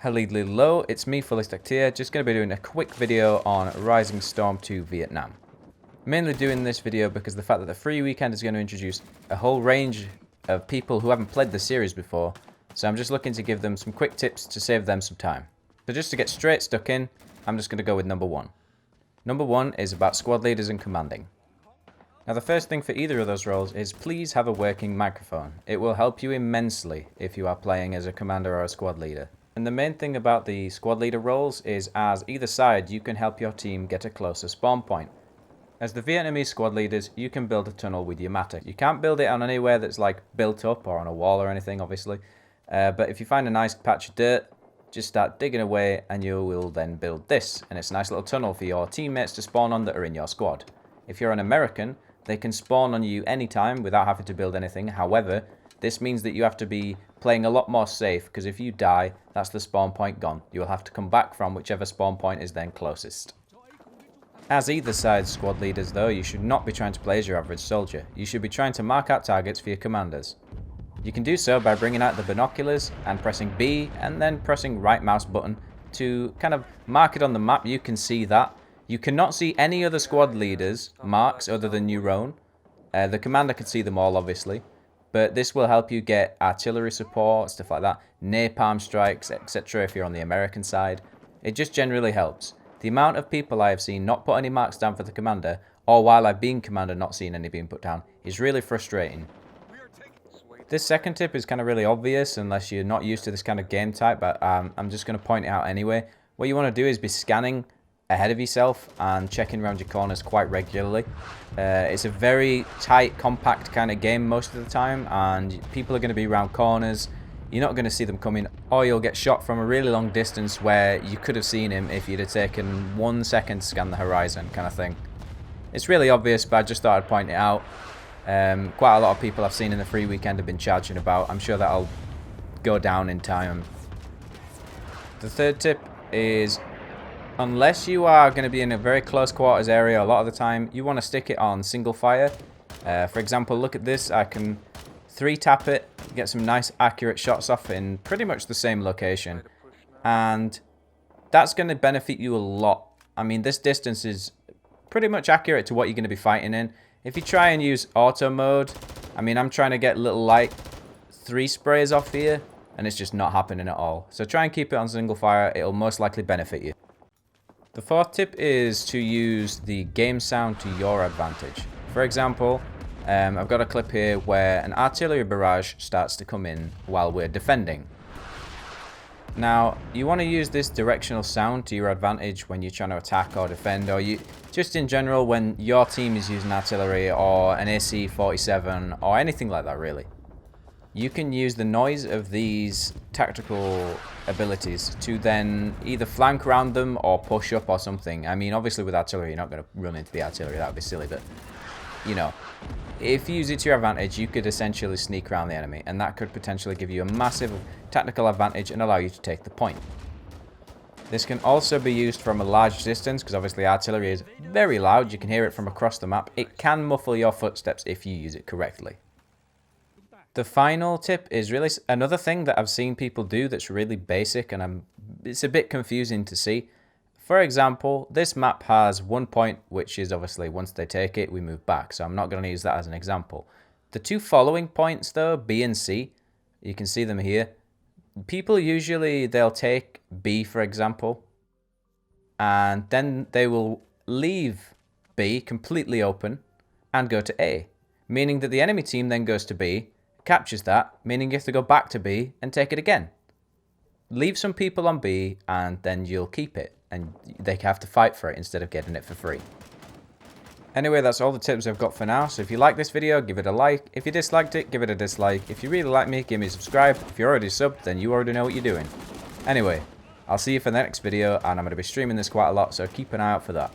Hello, it's me, FullyStackedTear, just going to be doing a quick video on Rising Storm 2 Vietnam. Mainly doing this video because the fact that the free weekend is going to introduce a whole range of people who haven't played the series before, so I'm just looking to give them some quick tips to save them some time. So just to get straight stuck in, I'm just going to go with number one. Number one is about squad leaders and commanding. Now the first thing for either of those roles is please have a working microphone. It will help you immensely if you are playing as a commander or a squad leader. And the main thing about the squad leader roles is as either side you can help your team get a closer spawn point. As the Vietnamese squad leaders, you can build a tunnel with your mattock. You can't build it on anywhere that's like built up or on a wall or anything obviously. But if you find a nice patch of dirt, just start digging away and you will then build this. And it's a nice little tunnel for your teammates to spawn on that are in your squad. If you're an American, they can spawn on you anytime without having to build anything. However, this means that you have to be playing a lot more safe, because if you die, that's the spawn point gone. You'll have to come back from whichever spawn point is then closest. As either side's squad leaders though, you should not be trying to play as your average soldier. You should be trying to mark out targets for your commanders. You can do so by bringing out the binoculars and pressing B and then pressing right mouse button to kind of mark it on the map. You can see that. You cannot see any other squad leaders' marks other than your own. The commander can see them all obviously. But this will help you get artillery support, stuff like that, napalm strikes, etc. if you're on the American side. It just generally helps. The amount of people I have seen not put any marks down for the commander, or while I've been commander not seeing any being put down, is really frustrating. This second tip is kind of really obvious unless you're not used to this kind of game type, but I'm just going to point it out anyway. What you want to do is be scanning ahead of yourself and checking around your corners quite regularly. It's a very tight, compact kind of game most of the time, and people are going to be around corners. You're not going to see them coming, or you'll get shot from a really long distance where you could have seen him if you'd have taken 1 second to scan the horizon kind of thing. It's really obvious, but I just thought I'd point it out. Quite a lot of people I've seen in the free weekend have been charging about. I'm sure that'll go down in time. The third tip is, unless you are going to be in a very close quarters area a lot of the time, you want to stick it on single fire. For example, look at this. I can 3-tap it, get some nice accurate shots off in pretty much the same location. And that's going to benefit you a lot. I mean, this distance is pretty much accurate to what you're going to be fighting in. If you try and use auto mode, I mean, I'm trying to get little like 3 sprays off here, and it's just not happening at all. So try and keep it on single fire. It'll most likely benefit you. The fourth tip is to use the game sound to your advantage. For example, I've got a clip here where an artillery barrage starts to come in while we're defending. Now, you want to use this directional sound to your advantage when you're trying to attack or defend, or just in general when your team is using artillery or an AC-47 or anything like that really. You can use the noise of these tactical abilities to then either flank around them or push up or something. I mean, obviously with artillery, you're not going to run into the artillery. That would be silly, but, you know, if you use it to your advantage, you could essentially sneak around the enemy, and that could potentially give you a massive tactical advantage and allow you to take the point. This can also be used from a large distance, because obviously artillery is very loud. You can hear it from across the map. It can muffle your footsteps if you use it correctly. The final tip is really another thing that I've seen people do that's really basic, and it's a bit confusing to see. For example, this map has 1 point, which is obviously once they take it, we move back. So I'm not going to use that as an example. The 2 following points though, B and C, you can see them here. People usually, they'll take B for example, and then they will leave B completely open and go to A, meaning that the enemy team then goes to B, captures that, meaning you have to go back to B and take it again. Leave some people on B and then you'll keep it, and they have to fight for it instead of getting it for free. Anyway, that's all the tips I've got for now. So if you like this video, give it a like. If you disliked it, give it a dislike. If you really like me, give me a subscribe. If you're already subbed, then you already know what you're doing. Anyway, I'll see you for the next video, and I'm going to be streaming this quite a lot, so keep an eye out for that.